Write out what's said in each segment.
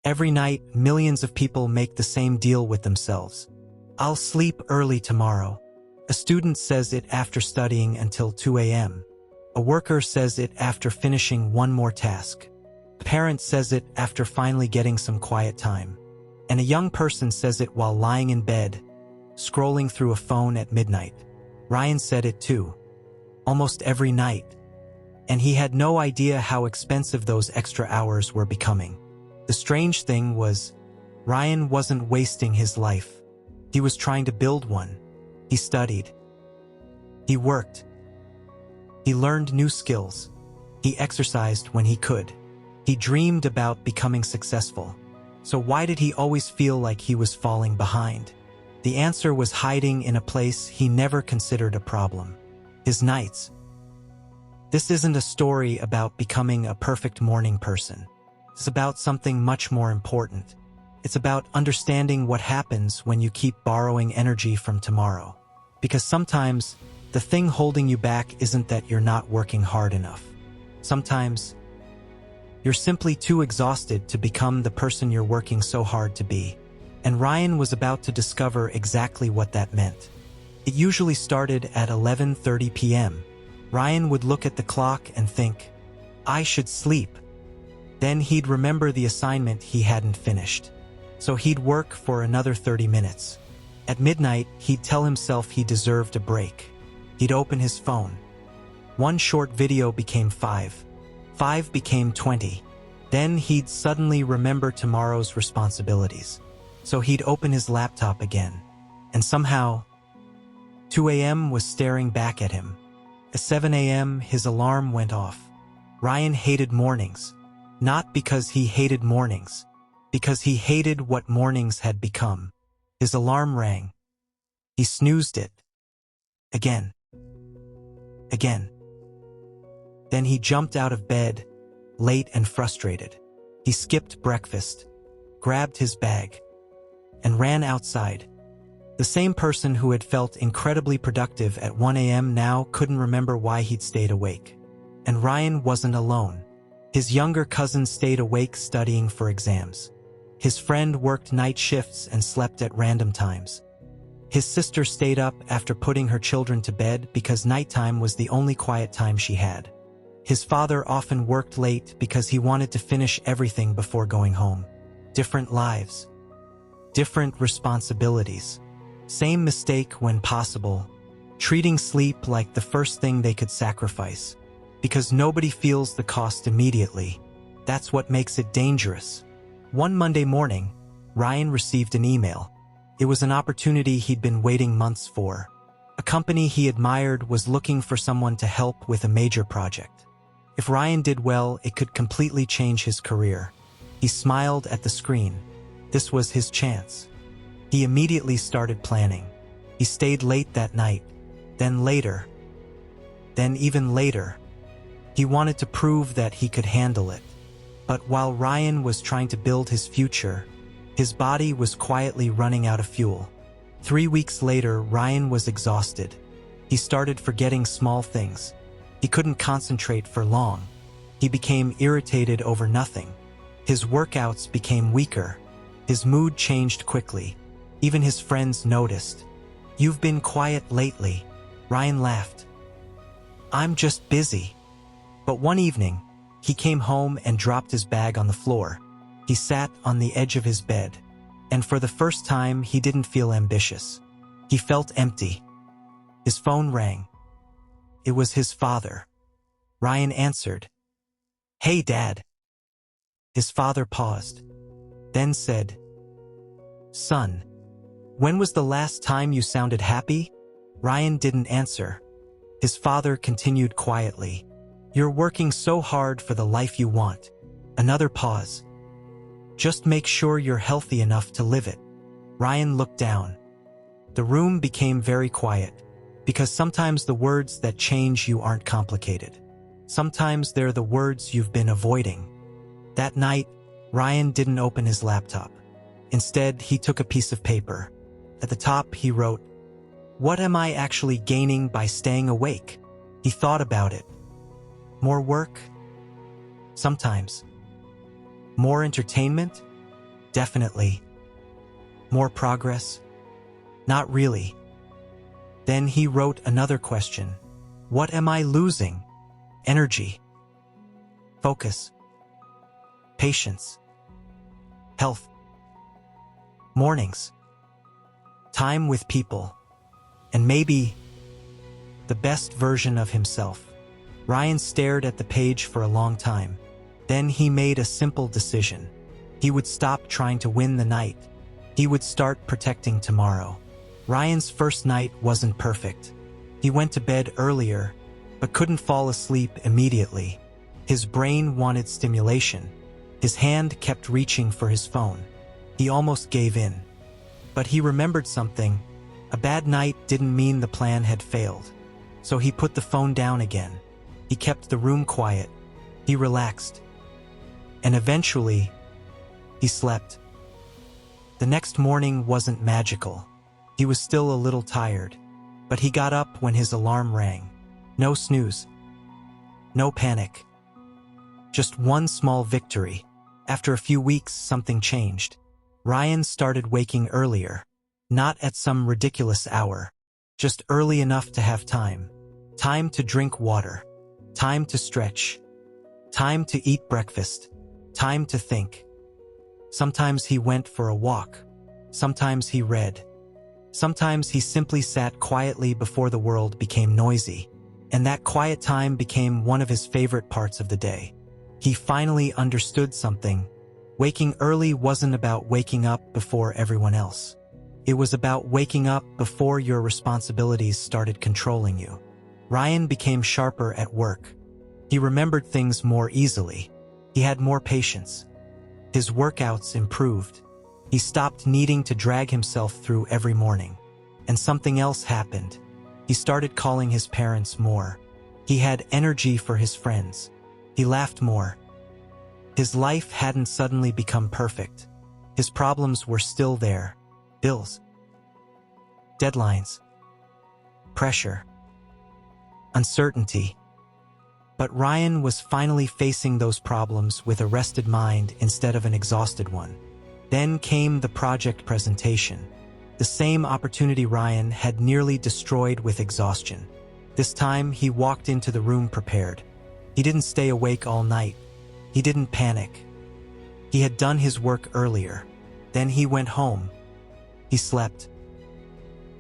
Every night, millions of people make the same deal with themselves. I'll sleep early tomorrow. A student says it after studying until 2 a.m. A worker says it after finishing one more task. A parent says it after finally getting some quiet time. And a young person says it while lying in bed, scrolling through a phone at midnight. Ryan said it too. Almost every night. And he had no idea how expensive those extra hours were becoming. The strange thing was, Ryan wasn't wasting his life. He was trying to build one. He studied. He worked. He learned new skills. He exercised when he could. He dreamed about becoming successful. So why did he always feel like he was falling behind? The answer was hiding in a place he never considered a problem. His nights. This isn't a story about becoming a perfect morning person. It's about something much more important. It's about understanding what happens when you keep borrowing energy from tomorrow. Because sometimes, the thing holding you back isn't that you're not working hard enough. Sometimes, you're simply too exhausted to become the person you're working so hard to be. And Ryan was about to discover exactly what that meant. It usually started at 11:30 p.m. Ryan would look at the clock and think, I should sleep. Then he'd remember the assignment he hadn't finished. So he'd work for another 30 minutes. At midnight, he'd tell himself he deserved a break. He'd open his phone. One short video became 5. 5 became 20. Then he'd suddenly remember tomorrow's responsibilities. So he'd open his laptop again. And somehow, 2 a.m. was staring back at him. At 7 a.m., his alarm went off. Ryan hated mornings. Not because he hated mornings. Because he hated what mornings had become. His alarm rang. He snoozed it. Again. Again. Then he jumped out of bed, late and frustrated. He skipped breakfast, grabbed his bag, and ran outside. The same person who had felt incredibly productive at 1 a.m. now couldn't remember why he'd stayed awake. And Ryan wasn't alone. His younger cousin stayed awake studying for exams. His friend worked night shifts and slept at random times. His sister stayed up after putting her children to bed because nighttime was the only quiet time she had. His father often worked late because he wanted to finish everything before going home. Different lives. Different responsibilities. Same mistake when possible. Treating sleep like the first thing they could sacrifice. Because nobody feels the cost immediately. That's what makes it dangerous. One Monday morning, Ryan received an email. It was an opportunity he'd been waiting months for. A company he admired was looking for someone to help with a major project. If Ryan did well, it could completely change his career. He smiled at the screen. This was his chance. He immediately started planning. He stayed late that night, then later, then even later. He wanted to prove that he could handle it. But while Ryan was trying to build his future, his body was quietly running out of fuel. 3 weeks later, Ryan was exhausted. He started forgetting small things. He couldn't concentrate for long. He became irritated over nothing. His workouts became weaker. His mood changed quickly. Even his friends noticed. You've been quiet lately. Ryan laughed. I'm just busy. But one evening, he came home and dropped his bag on the floor. He sat on the edge of his bed. And for the first time, he didn't feel ambitious. He felt empty. His phone rang. It was his father. Ryan answered. Hey, Dad. His father paused, then said, Son, when was the last time you sounded happy? Ryan didn't answer. His father continued quietly. You're working so hard for the life you want. Another pause. Just make sure you're healthy enough to live it. Ryan looked down. The room became very quiet, because sometimes the words that change you aren't complicated. Sometimes they're the words you've been avoiding. That night, Ryan didn't open his laptop. Instead, he took a piece of paper. At the top, he wrote, What am I actually gaining by staying awake? He thought about it. More work? Sometimes. More entertainment? Definitely. More progress? Not really. Then he wrote another question. What am I losing? Energy. Focus. Patience. Health. Mornings. Time with people. And maybe the best version of himself. Ryan stared at the page for a long time. Then he made a simple decision. He would stop trying to win the night. He would start protecting tomorrow. Ryan's first night wasn't perfect. He went to bed earlier, but couldn't fall asleep immediately. His brain wanted stimulation. His hand kept reaching for his phone. He almost gave in. But he remembered something. A bad night didn't mean the plan had failed. So he put the phone down again. He kept the room quiet. He relaxed. And eventually, he slept. The next morning wasn't magical. He was still a little tired, but he got up when his alarm rang. No snooze. No panic. Just one small victory. After a few weeks, something changed. Ryan started waking earlier. Not at some ridiculous hour. Just early enough to have time. Time to drink water. Time to stretch. Time to eat breakfast. Time to think. Sometimes he went for a walk. Sometimes he read. Sometimes he simply sat quietly before the world became noisy. And that quiet time became one of his favorite parts of the day. He finally understood something. Waking early wasn't about waking up before everyone else. It was about waking up before your responsibilities started controlling you. Ryan became sharper at work. He remembered things more easily. He had more patience. His workouts improved. He stopped needing to drag himself through every morning. And something else happened. He started calling his parents more. He had energy for his friends. He laughed more. His life hadn't suddenly become perfect. His problems were still there. Bills. Deadlines. Pressure. Uncertainty. But Ryan was finally facing those problems with a rested mind instead of an exhausted one. Then came the project presentation. The same opportunity Ryan had nearly destroyed with exhaustion. This time, he walked into the room prepared. He didn't stay awake all night. He didn't panic. He had done his work earlier. Then he went home. He slept.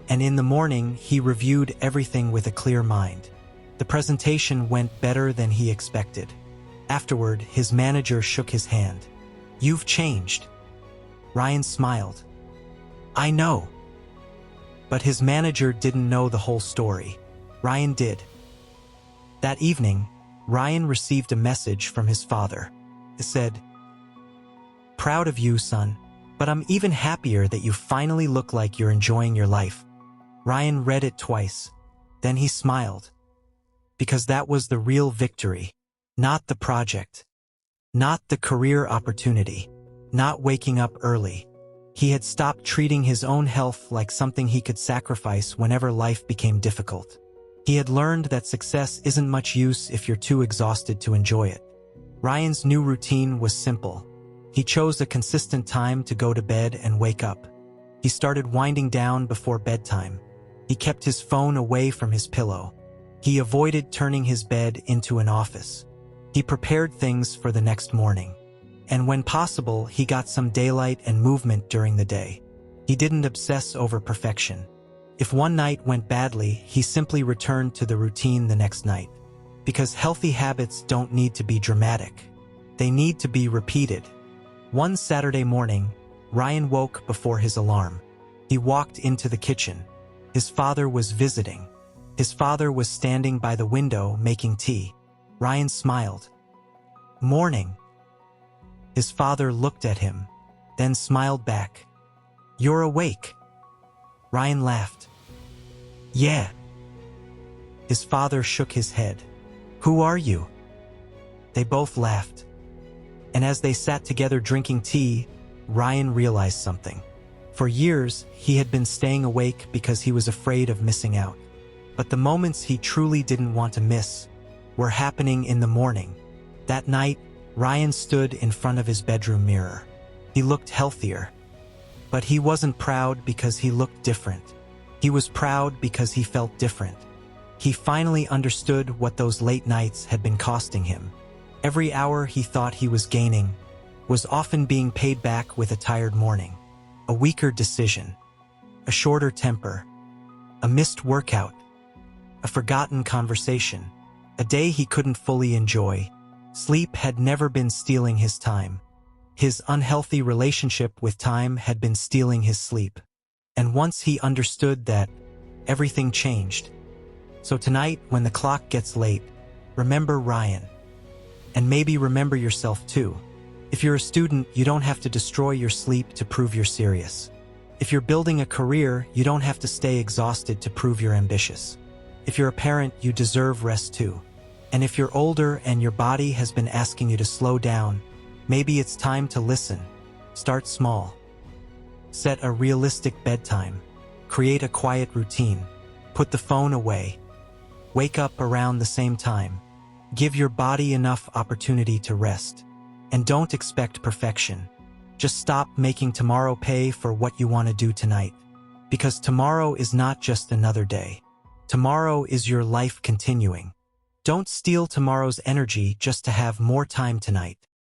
And in the morning, he reviewed everything with a clear mind. The presentation went better than he expected. Afterward, his manager shook his hand. "You've changed." Ryan smiled. "I know." But his manager didn't know the whole story. Ryan did. That evening, Ryan received a message from his father. It said, "Proud of you, son, but I'm even happier that you finally look like you're enjoying your life." Ryan read it twice. Then he smiled. Because that was the real victory. Not the project. Not the career opportunity. Not waking up early. He had stopped treating his own health like something he could sacrifice whenever life became difficult. He had learned that success isn't much use if you're too exhausted to enjoy it. Ryan's new routine was simple. He chose a consistent time to go to bed and wake up. He started winding down before bedtime. He kept his phone away from his pillow. He avoided turning his bed into an office. He prepared things for the next morning. And when possible, he got some daylight and movement during the day. He didn't obsess over perfection. If one night went badly, he simply returned to the routine the next night. Because healthy habits don't need to be dramatic. They need to be repeated. One Saturday morning, Ryan woke before his alarm. He walked into the kitchen. His father was visiting. His father was standing by the window making tea. Ryan smiled. "Morning." His father looked at him, then smiled back. "You're awake." Ryan laughed. "Yeah." His father shook his head. "Who are you?" They both laughed. And as they sat together drinking tea, Ryan realized something. For years, he had been staying awake because he was afraid of missing out. But the moments he truly didn't want to miss were happening in the morning. That night, Ryan stood in front of his bedroom mirror. He looked healthier. But he wasn't proud because he looked different. He was proud because he felt different. He finally understood what those late nights had been costing him. Every hour he thought he was gaining was often being paid back with a tired morning, a weaker decision, a shorter temper, a missed workout, a forgotten conversation, a day he couldn't fully enjoy. Sleep had never been stealing his time. His unhealthy relationship with time had been stealing his sleep. And once he understood that, everything changed. So tonight, when the clock gets late, remember Ryan. And maybe remember yourself too. If you're a student, you don't have to destroy your sleep to prove you're serious. If you're building a career, you don't have to stay exhausted to prove you're ambitious. If you're a parent, you deserve rest too. And if you're older and your body has been asking you to slow down, maybe it's time to listen. Start small. Set a realistic bedtime. Create a quiet routine. Put the phone away. Wake up around the same time. Give your body enough opportunity to rest. And don't expect perfection. Just stop making tomorrow pay for what you want to do tonight. Because tomorrow is not just another day. Tomorrow is your life continuing. Don't steal tomorrow's energy just to have more time tonight.